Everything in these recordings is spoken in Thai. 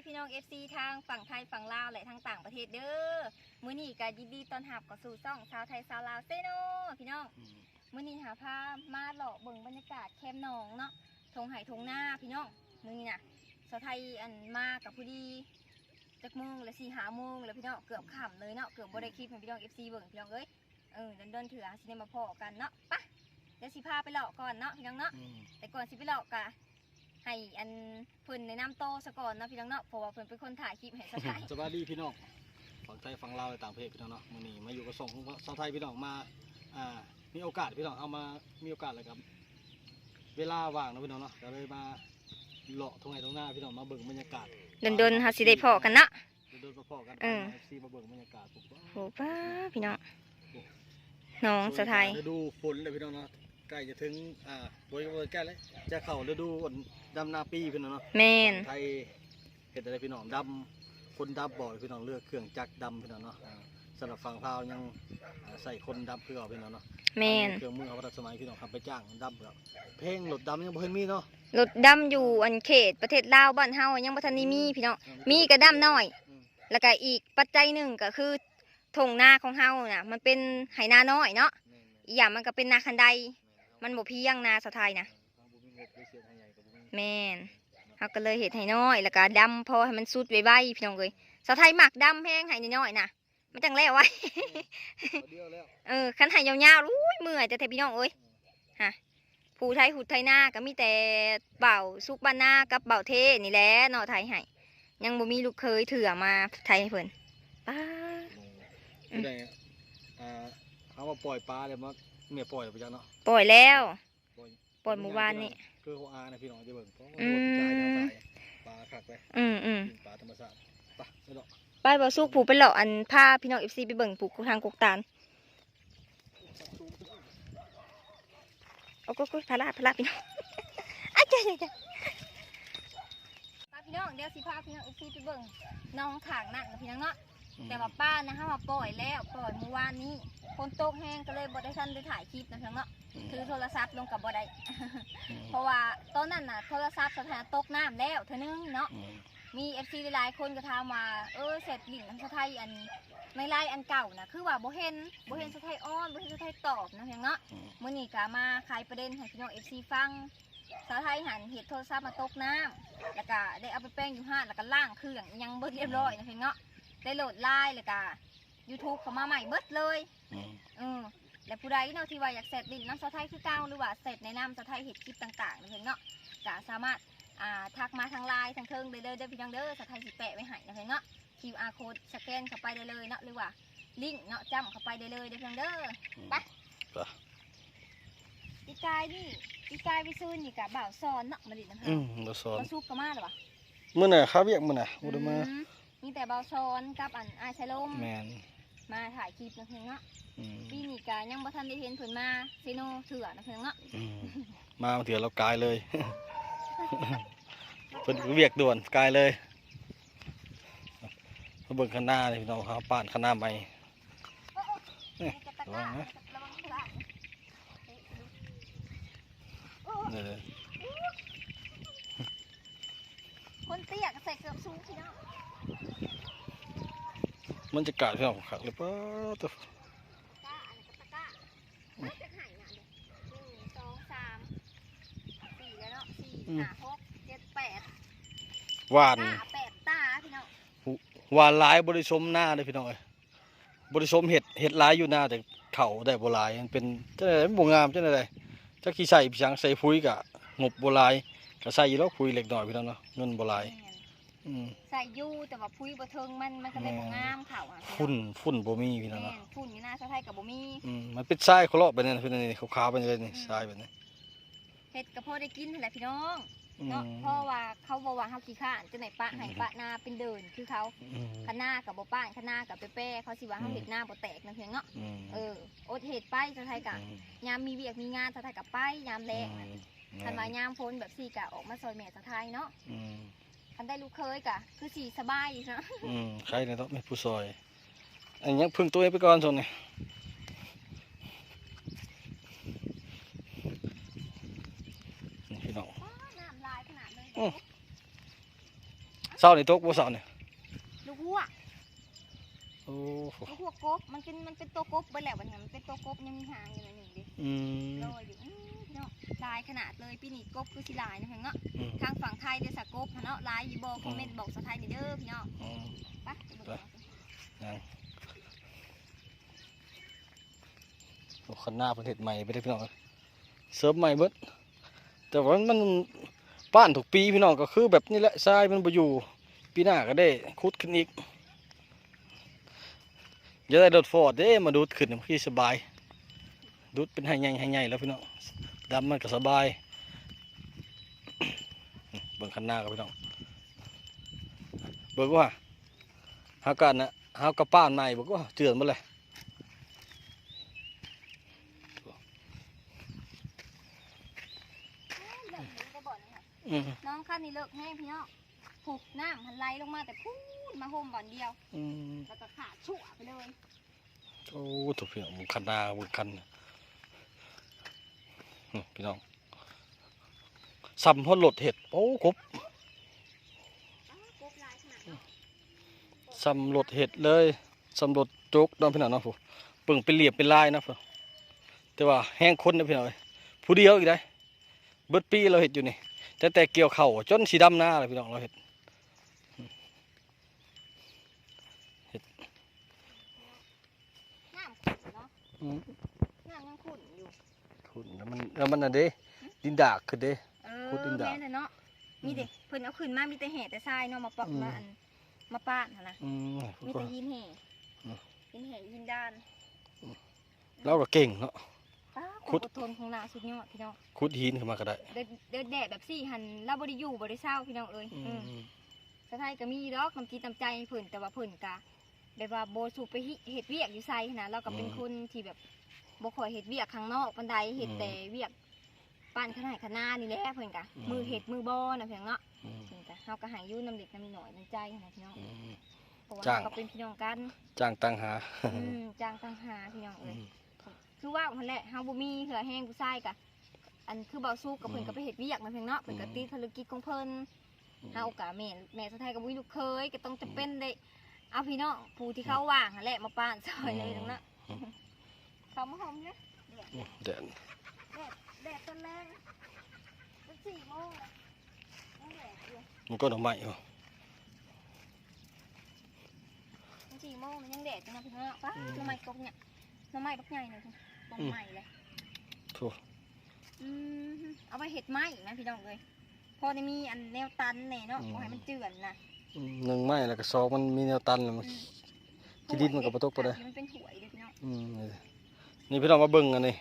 พี่น้อง FC ทางฝั่งไทยฝั่งลาวและทางต่างประเทศเด้อมื้อนี้ก็ยินดีต้อนรับเข้าสู่ช่องชาวไทยชาวลาวเซโนพี่น้องมื้อนี้หาพามาเลาะเบิ่งบรรยากาศแคมป์หนองเนาะทงไห่ทงหน้าพี่น้องมื้อนี้น่ะชาวไทยอันมากับผู้ดีจักโมงและ4-5 โมงแล้วพี่น้องเกือบค่ำเลยเนาะเกือบบ่ได้คลิปให้พี่น้อง FC เบิ่งพี่น้องเอ้ยเดินถือสิได้มาพอกันเนาะปะเดี๋ยวสิพาไปเลาะก่อนเนาะพี่น้องเนาะแต่ก่อนสิไปเลาะกะให้อันเพิ่นในน้ำโตซะก่อนนะพี่น้องเนาะเพราะว่าเพิ่นเป็นคนถ่ายคลิปให้ซะท้าย สวัสดีพี่น้องฝั่งไทยฝั่งลาวต่างประเทศพี่น้องเนาะมื้อนี้มาอยู่กับส่งของชาวไทยพี่น้องมามีโอกาสพี่น้องเอามามีโอกาสเลยครับเวลาว่างนะพี่น้องเนาะก็เลยมาเลาะตรงไหนตรงหน้าพี่น้องมาเบิ่งบรรยากาศดนๆเฮาสิได้พอกันเนาะโดนๆพอกันซีมาเบิ่งบรรยากาศปุ๊บโหป้าพี่น้องน้องชาวไทยฤดูฝนเลยพี่น้องเนาะใกล้จะถึงโดยใกล้แล้วจะเข้าฤดูดำนาปีพี่น้องเนาะแม่นไทยเห็นอะไรพี่น้องดำคนดำบ่อยพี่น้องเลือกเครื่องจักรดำพี่น้องเนาะสำหรับฝั่งลาวยังใส่คนดำคือเอาพี่น้องเนาะแม่นเครื่องมือเขาทันสมัยพี่น้องครับไปจ้างดำครับเพลงรถดำยังบ่เห็นมีเนาะรถดำอยู่อันเขตประเทศลาวบ้านเฮายังบ่ทันได้มีพี่น้องมีก็ดำน้อยแล้วก็อีกปัจจัยหนึ่งก็คือทงนาของเฮาน่ะมันเป็นไหนาน้อยเนาะอีกอย่างมันก็เป็นนาคันไดมันบ่เพียงนาสะไทยนะแม่นเฮาก็เลยเฮ็ดให้น้อยแล้วก็ดำพอให้มันสุดไวๆพี่น้องเอ้ยสะไทยมักดำแพงให้น้อยๆน่ะมันจังแล้วไว้ คันให้ยาวๆอุ้ยเมื่อยแต่พี่น้องเอ้ยฮะผู้ไทยหุดไทยนาก็มีแต่เบาสุกบ้านนากับเบาเทนี่แหละเนาะไทยให้ยังบ่มีลูกเคยเถื่อมาไทยให้เพิ่นป้าได้เขามาปล่อยปลาเลยมั้งเมียปล่อยไปจ้ะเนาะปล่อยแล้วปล่อยเมื่อวานนี่คือเขานะพี่น้องจะเบิ่งเพราะว่าปลาขักไปปลาธรรมชาติไปเนาะไปบ่สุกผูไปเลาะอันพาพี่น้อง FC ไปเบิ่งผูทางกกตาลเอาก็พาละพี่น้องอ้จ้ะพี่น้องเดี๋ยวสิพาพี่น้อง FC ไปเบิ่งน้องขางนั่นนะพี่น้องเนาะแต่ว่าป้านะฮะมาปล่อยแล้วปล่อยเมื่อวานนี้คนตกแห้งก็เลยบ่ได้ทันได้ถ่ายคลิปนะพี่น้องเนาะถือโทรศัพท์ลงกับบ่ได้ เพราะว่าตอนนั้นน่ะโทรศัพท์สถานตกน้ำแล้วเท่านึงเนาะมี FC หลายคนก็ถามว่าเสร็จหลิงสะไทยอันในไลน์อันเก่านะคือว่าบ่เห็นสะไทยอ้อนบ่เห็นสะไทยตอบนะพี่น้องเนาะมื้อนี้ก็มาคลายประเด็นให้พี่น้อง FC ฟังสาวไทยหันเห็ดโทรศัพท์มาตกน้ำแล้วก็ได้เอาไปแป้งอยู่ห้านแล้วก็ล่างเครื่องยังเบิดเรียบร้อยนะพี่เนาะได้โหลดไลน์แล้วก็ YouTube เข้ามาใหม่เบิดเลยและผู้ใดเนาะที่ว่าอยากเสร็จดินน้ำสาวไทยคือเก่าหรือว่าเสร็จในน้ำสาวไทยเห็ดคลิปต่างๆนะพี่เนาะก็สามารถทักมาทางไลน์ทางเทิงได้เลยเด้อพี่น้องเด้อสาวไทยสิแปะไว้ให้นะพี่เนาะ QR code สแกนเข้าไปได้เลยเนาะหรือว่าลิงก์เนาะจำเข้าไปได้เลยเด้อพี่น้องเด้อไปปีกายไปซื้อนี่กะบ่าวซ้อนเนาะมาดินะคะบ่ซ้อนบ่ซุกก็มาหรอวะมื้อน่ะครับเรียกมื้อน่ะบ่ได้มามีแต่บ่าวซ้อนกับอันอ้ายชะลมแม่นมาถ่ายคลิปนะเพิ่นเนาะปีนี้กะยังบ่ทันได้เห็นเพิ่นมาเซโนเถื่อนะเพิ่นเนาะมาเถื่อเรากายเลยเพิ่นเรียกด่วนกายเลยมาเบิ่งข้างหน้าเลยพี่น้องครับป่านข้างหน้าใหม่นี่ระวังนะคนเตี้ยก็ใส่เกือบสูงพี่น้องมันจะกาดพี่น้องขักเลยป้าตัวก้าอันนี้ก็ตะก้าไม่จะหายงานเลย1 2 3 4แล้วเนาะ4 5 6 7 8หวาน8ตาพี่น้องหวานหลายบริสมหน้าเลยพี่น้องบริสมเห็ดหลายอยู่หน้าแต่เข่าได้โบราณมันเป็นเจ้าไหนบ่งามเจ้าไหนถ้าขี้ใส่พี่ช้างใส่พุ้ยกะงบโบราณก็ใส่อยู่แล้วพุ้ยเล็กหน่อยพี่น้องเนาะเงินโบราณใส่ยู่แต่ว่าพุ้ยบ่เทิงมันก็เลยบ่งามเข่าฝุ่นบ่มีพี่น้องเนาะฝุ่นอยู่หน้าสะไทยกับบ่มีมันเป็นทรายเขาเลาะไปเนี่ยพี่น้องนี่ขาวๆไปเลยนี่ทรายแบบนี้เห็ดก็พอได้กินแหละพี่น้องเนาะเพราะว่าเขาบอกว่าเฮาขี้ข้านจังไหนปะให้ปะนาเป็นเดินคือเขาคณะกับบ่ป้านคณะกับเป้เขาสิว่าเฮาเฮ็ดหน้าบ่แตกนะเพียงเนาะอดเฮ็ดไปสะไทยกะยามมีเวียกมีงานสะไทยกับไปยามแรงคันว่ายามฝนแบบ4กะออกมาซอยแม่สะไทยเนาะคันได้ลูกเคยกะคือสิสบายเนาะใครเนี่ยต้องไม่ผู้ซอยอันยังพึ่งตัวไปก่อนส่วนนี่พี่น้องน้ำลายขนาดเลย เศร้านี่ตกบ่เศร้านี่ ลูกหัว โอ้โห ลูกหัวกบมันเป็นตัวกบไปแล้ววันนี้มันเป็นตัวกบยังมีหางอยู่หน่อยหนึ่งดิ อืม ลอยอยู่พี่น้องลายขนาดเลยปีนี้กบคือสิลายนะเพียงเนาะ อืม ทางฝั่งไทยเด้อสะกบเนาะลายอยู่บ่คอมเมนต์บอกสะไทยนี่เด้อพี่น้อง อืม ไปไปเบิ่งเอาสิ ยังโอ้คันหน้าประเทศใหม่ไปได้อพี่น้องเสริมใหม่เบิดแต่ว่ามันป้านถูกปีพี่น้องก็คือแบบนี้แหละทรายมันบ่อยู่ปีหน้าก็ได้ขุดขึ้นอีกจะได้รถฟอร์ดเด้มาดูดขึ้นมันคือสบายดูดเป็นให้ใหญ่แล้วพี่น้องดำมันก็สบายเบิ่งคันหน้ากับพี่น้องเบิ่งว่าหากันนะหากระป้านใหม่บอกว่าเจือนหมดเลย เลิกนี้ก็บ่อนค่ะ อืม น้องข้านี่เลิกแห้งพี่น้องผูกน้ำพันไหลลงมาแต่พูดมาโฮมบ่อนเดียว อืม แล้วก็ขาดชั่วไปเลย โอ้ถูกพี่น้องมึงคันหน้ามึงคันพี่น้องซ้ำพอหลดเห็ดโอ้ครบ อ้าวกบลายขนาดเนาะ ซ้ำหลดเห็ดเลยซ้ำหลดโจ๊กน้องพี่น้องเนาะผู้เปิ่งเป็นเหลี่ยมเป็นลายนะผู้แต่ว่าแห้งคนนะพี่น้องเอ้ยผู้เดียวอีกได้เบิดปีเราเห็ดอยู่นี่แต่เกี่ยวเข่าจนสีดำหน้าเลยพี่น้องเราเห็ด น้ำขุ่นเนาะ อืม น้ำยังขุ่นอยู่ คุณแล้วมันน่ะเด้ดินดากคือเด้ ขุดดินดา แม่นน่ะเนาะมีเด็กเพิ่นเอาขึ้นมามีแต่แห่แต่ทรายเนาะมาปอก อืม มาอันมาป้านหั่นนะ อืม มีแต่หินแห่ อืม หินแห่หินด้าน เราก็เก่งเนาะ ป้า ขุ ขุ ด ดอดทนของนาสุดยอดพี่น้อง ขุดหินขึ้นมาก็ได้ เดินแดดแบบสี่หันเราบ่ได้อยู่บ่ได้เศร้าพี่น้องเอ้ย อืม สะไทยก็มีดอกน้ำจิตน้ำใจเพิ่นแต่ว่าเพิ่นกะแบบว่าบ่สูบไปเฮ็ดเวียกอยู่ไสนะเราก็เป็นคนที่แบบบ่ค่อยเฮ็ดเวียกข้างนอกปานใดเฮ็ดแต่เวียกบ้านขนาดขนานี่แหละเพิ่นกะมือเฮ็ดมือบ่นะเพียงเนาะ อืม เพิ่นกะเฮาก็ให้อยู่น้ำเด็กน้ำหน่อยน้ำใจนะพี่น้อง อืม เพราะว่า จ้าง เราก็เป็นพี่น้องกัน จ้างตังหา จ้างต่างหากพี่น้อง อื เอ้ย ม คือว่าหั่นแหละเฮาบ่มีเหือแห้งผู้ชายกะอันคือเบาสู้กับเพิ่นก็ไปเฮ็ดเวียกนะเพียงเนาะเพิ่นก็ติดภารกิจของเพิ่น เฮากะแม่สะไทยกับวิลูกเคยก็ต้องจะเป็นได้เอาพี่น้องผู้ที่เขาว่างหั่นแหละมาป้านซอยเลยตรงนั้นเขามาหอมเนี่ย เด่น แดดตอนแรกมัน4 โมงแล้วยังแดดอยู่ มันก็ดอกไม้เหรอ มัน4 โมงมันยังแดดอยู่นะพี่น้องป้าหน่อไม้กบเนี่ยหน่อไม้บักใหญ่เลยต้นใหม่เลย ถูก เอาไปเห็ดไม้นะพี่น้องเลยพอได้มีอันแนวตันแน่เนาะ อืม บ่ให้มันเจือนนะ หนึ่งไม้แล้วก็สองมันมีแนวตันแล้วมันที่ดินมันก็บ่ตกบ่ได้ มันเป็นหวยเลยพี่น้อง นี่พี่น้องมาเบิ่งกันนี่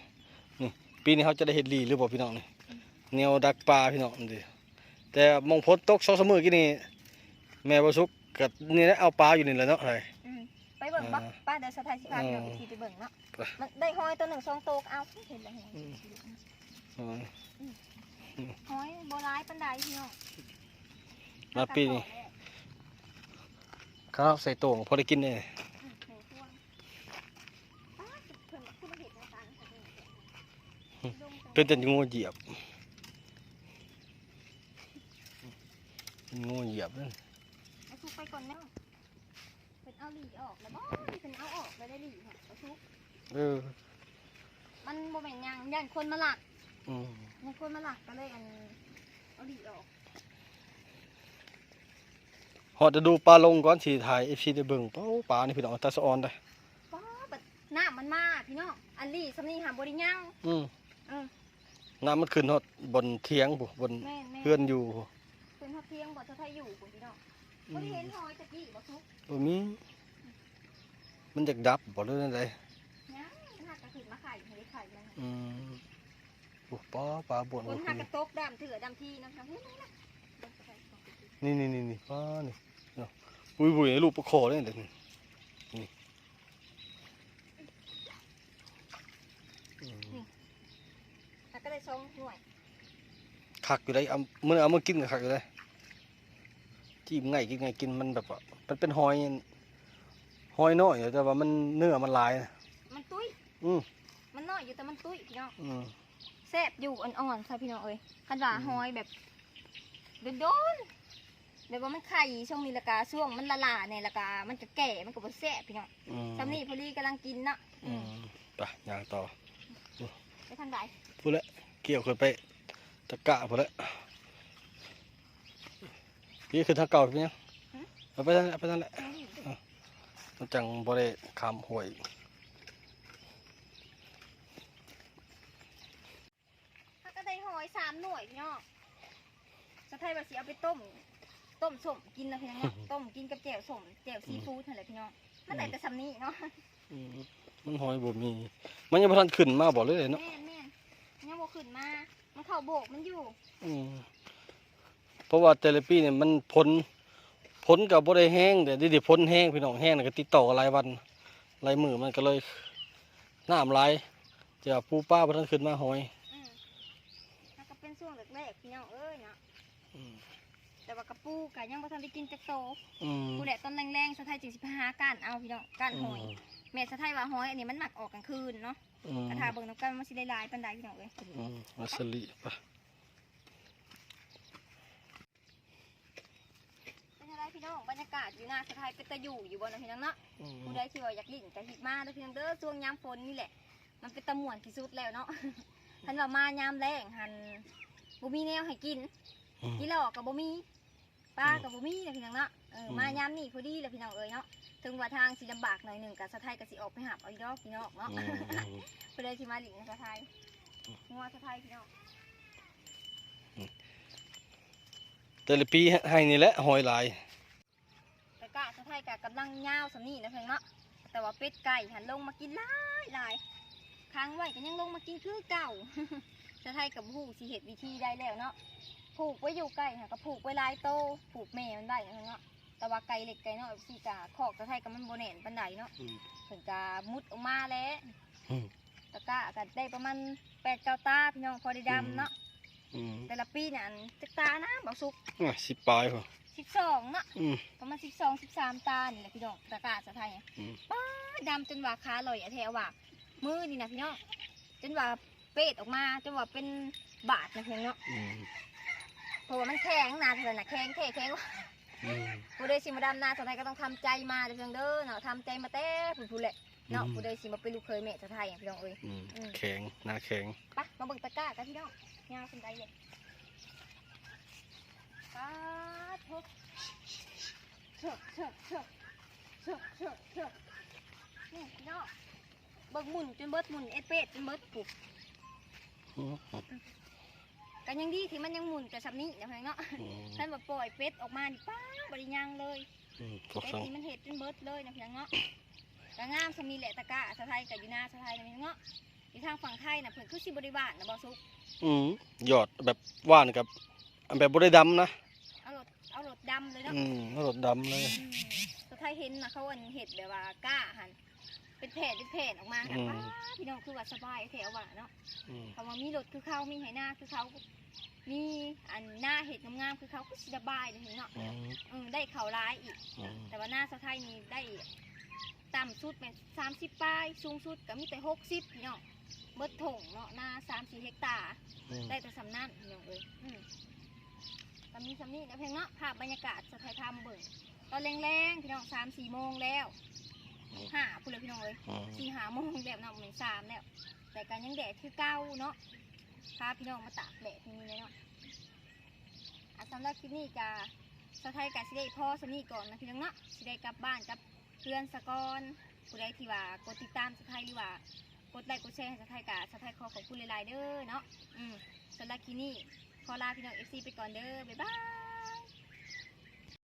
นี่ปีนี้เขาจะได้เห็ดหลีหรือเปล่าพี่น้องนี่แนวดักปลาพี่น้องนี่แต่มองพ้นตก2-3 มื้อกี่นี่แม่บ่สุกกับนี่แหละเอาปลาอยู่นี่แหละเนาะอะไร ไปเบิ่งปะ อ่า ป้าเดินสถานสิพาพี่น้องอีกทีไปเบิ่งเนาะมันได้หอยตัว1 2 ตัวก็เอาเห็นแล้วเห็น อืม หอยโบราณปันไดพี่น้อง มาปีนี้ข้าวใส่โต่งพอได้กินได้ หมูพวงป้าเพิ่นคือมาเห็ดในตาลค่ะ เป็นแต่งูเหยียบงูเหยียบนั่น เอาซุกไปก่อนเนาะเพิ่นเอาหลีออกแล้วบ่เพิ่นเอาออกแล้วได้หลีค่ะเอาซุก มันโมเมนยังยันคนมาหลัก อืม ยันคนมาหลักก็เลยอันเอาหลีออก ฮอดจะดูปลาลงก่อนสิถ่าย FC ได้เบิ่งเป้าปลานี่พี่น้องตาสะออนได้ ป้าแบบน้ำมันมาพี่น้องอันหลีสำนีหาบริยัง อืม เออ น้ำมันขึ้นฮอดบนเถียงบุบน แม่นแม่ เพื่อนอยู่ เป็นทับเทียงบ่จะไทยอยู่คุณพี่น้องบ่ได้เห็นหอยตะกี้บ่ทุก บ่มีมันอยากดับบ่เลยนั่นใด ยังมันหักกระถิ่นมาไข่ให้ได้ไข่มัน อืมโอ้ปลาบ่วน ค บ่ น คุ หัก ณ กระตกดำเถื่อดำทีนะคะเฮ้ยนั่นน่ะ นี่ปลานี่เนาะบุยๆลูกปลาคอเลยเด้อนี่อืม หักก็ได้2 หน่วย คักอยู่ได้เอามากินก็คักอยู่ได้จิ้มง่ายกินมันแบบว่ามันเป็นหอยน้อยแต่ว่ามันเนื้อมันหลายนะ มันตุ้ย อืม มันน้อยอยู่แต่มันตุ้ยพี่น้อง อืม แซ่บอยู่อ่อนๆใช่พี่น้องเอ้ยคันว่าหอยแบบโดน แบบว่ามันไข่ช่วงนี้ละกาช่วงมันละลาเนี่ยละกามันจะแก่มันก็บ่แซ่บพี่น้องซ้ำนี่พอดีกำลังกินเนาะไปย่างต่อไปทางใดพูดแล้วเกี่ยวขึ้นไปตะกะพูดแล้วนี่คือทางเก่าพี่เนี่ยเอาไปนั่นแหละมันจังบ่ได้ขามห่วยถ้าก็ได้หอย3 หน่วยพี่น้องจะไทยว่าสิเอาไปต้มส้มกินนะพี่น้องต้มกินกับแจ่วส้มแจ่วซีฟู้ดนั่นแหละพี่น้องมันได้แต่ซ้ำนี้เนาะมันหอยบ่มีมันยังบ่ทันขึ้นมาบ่เลยเนาะแม่ยังบ่ขึ้นมามันเข้าโบกมันอยู่เพราะว่าแต่ละปีเนี่ยมันผลกับบ่ได้แห้งแต่ดิผลแห้งพี่น้องแห้งก็ติดต่อกันหลายวันหลายมื้อมันก็เลยน้ำไหลจะปูป้าบ่ทันขึ้นมาหอยมันก็เป็นช่วงแรกๆพี่น้องเอ้ยเนาะแต่ว่ากระปูกะยังบ่ทันได้กินจักโตปูแหละตอนแรงๆสะไทยจึงสิไปหาก้านเอาพี่น้องก้านหอยแม่สะไทยว่าหอยอันนี้มันหมักออกกลางคืนเนาะกระทาเบิ่งน้ำกันมันสิได้หลายปานใดพี่น้องเอ้ยมาสลิปะเป็นอะไรพี่น้องบรรยากาศอยู่หน้าสะไทยเป็นตะอยู่บ่นะพี่น้องเนาะผู้ใดที่ว่าอยากลิ้นก็หิมาเด้อพี่น้องเด้อช่วงยามฝนนี่แหละมันเป็นตะม่วนที่สุดแล้วเนาะท่านว่ามายามแรงหันบ่มีแนวให้กินกินแล้วก็บ่มีปลากับบ่มีนะพี่น้องเนาะมายามนี่พอดีเลยพี่น้องเอ้ยเนาะถึงว่าทางสิลำบากหน่อยหนึ่งกับสะไทยก็สิออกไปหาเอาอีดอกพี่น้องเนาะเพื่อที่มาหลิงสะไทยงัวสะไทยพี่น้องแต่ละปีให้นี่แหละหอยหลายแต่กะสะไทยกะกำลังยาวสำนี่นะเพื่อนเนาะแต่ว่าเป็ดไก่หันลงมากินหลายค้างไว้ก็ยังลงมากินคือเก่าสะไทยกับผู้สิเหตุวิธีได้แล้วเนาะผูกไว้อยู่ไก่ค่ะก็ผูกไว้ลายโตผูกแม่มันได้เนาะแต่ว่าไก่เล็กไก่น้อยสีกาขอกตะไทยกับมันโบแนนปันไดเนาะถึงกามุดออกมาแล้วตะกะกันได้ประมาณ8-9 ตาพี่น้องพอได้ดำเนาะแต่ละปีเนี่ยจักตานะบอกสุก10 ปลายค่ะ12เนาะประมาณ12-13 ตานี่แหละพี่น้องตะกะสะไทยป้าดำจนว่าขาลอยแถวว่ามือนี่นะพี่น้องจนว่าเป็ดออกมาจนว่าเป็นบาดนะพี่น้องเนาะเพราะว่ามันแข็งนานเลยนะแข็งว่าผู้ใดสิมาดำนาสะไทยก็ต้องทำใจมาเด้อเด้อเนาะทำใจมาแต่ผู้แหละเนาะผู้ใดสิมาเป็นลูกเคยแม่สะไทยพี่น้องเอ้ยแข็งหน้าแข็งปะมาเบิ่งตะกร้ากันพี่น้องยาวเป็นใจเลยป้าทุบเชิบนี่พี่น้องเบิ่งหมุนจนเบิดหมุนเอเป็ดจนเบิดปุ๊บกันยังดีที่มันยังหมุนแต่สับนี้นะพี่เนาะท่านแบบปล่อยเป็ดออกมาดิป้าบริยังเลยเป็ดที่มันเห็ดเป็นเบิร์ดเลยนะพี่เนาะกระงามสมีแหละตะกะสะไทยกับยูนาสะไทยนะพี่เนาะที่ทางฝั่งไทยนะเพื่อนคือสิบริบาลนะบอสุกหยอดแบบว่านกับแบบบริดำนะเอารถดำเลยเนาะเอารถดำเลยสะไทยเห็นนะเขาเห็ดแบบว่าก้าหันเป็นแผ่นออกมาค่ะพี่น้องคือว่าสบายแถวว่าเนาะเขาว่ามีรถคือเขามีไหหน้าคือเขามีอันหน้าเห็ดงามๆคือเขาก็สบายเลยเนาะได้เขาร้ายอีกแต่ว่าหน้าสะไทยนี่ได้ต่ำสุดเป็น30 ปลายสูงสุดก็มีแต่60พี่น้องเบิดถงเนาะหน้า3-4 เฮกตาร์ได้แต่สำนั่นพี่น้องเลยตอนนี้สำนี่นะเพียงเนาะภาพบรรยากาศสะไทยทำเบิ่งตอนแรงๆพี่น้อง3-4 โมงแล้ว5พูดเลยพี่น้องเลย4-5 โมงแบบเนาะเหมือน3แล้วแต่การยังแดดคือเก้าเนาะพาพี่น้องมาตากแดดที่นี่เลยเนาะสำหรับคลิปนี้กะสะไทยกะสิได้พ่อสนี่ก่อนนะพี่น้องเนาะสิได้กลับบ้านกับเพื่อนสะกอนผู้ใดที่ว่ากดติดตามสะไทยหรือว่ากดไลค์กดแชร์ให้สะไทยกะสะไทยขอบคุณหลายๆเด้อเนาะสำหรับคลิปนี้ขอลาพี่น้อง FC ไปก่อนเด้อบ๊ายบาย